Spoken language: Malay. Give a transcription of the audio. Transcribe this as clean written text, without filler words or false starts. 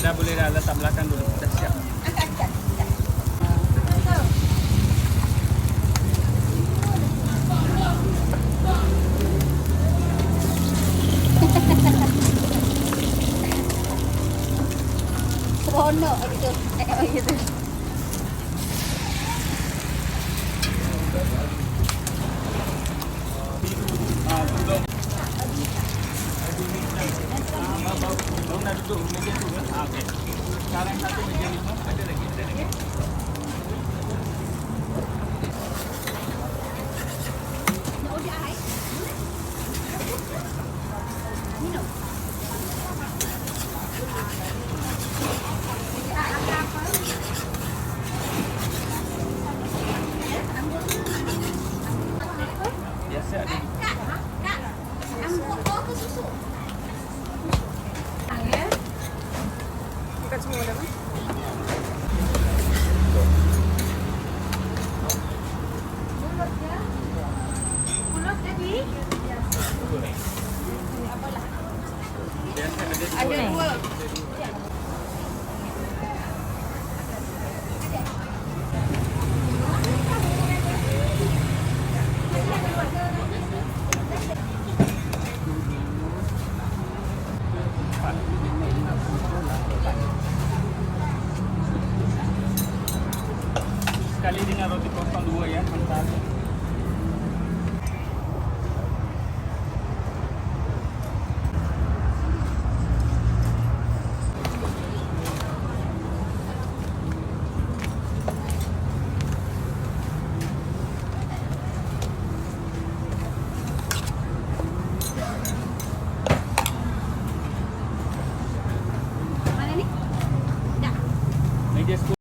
Ella boleh dah letak belakang dulu. Dah siap. Seronok gitu. Gitu. Duduk. Baru nak duduk meja tu kan? Okey. Sekarang satu meja 5 ada lagi. Biasa ada. Bukan semua dah. Mulut tadi. Biasa ada. Ada dua. Sekali dengan roti potong 2 ya, mentah.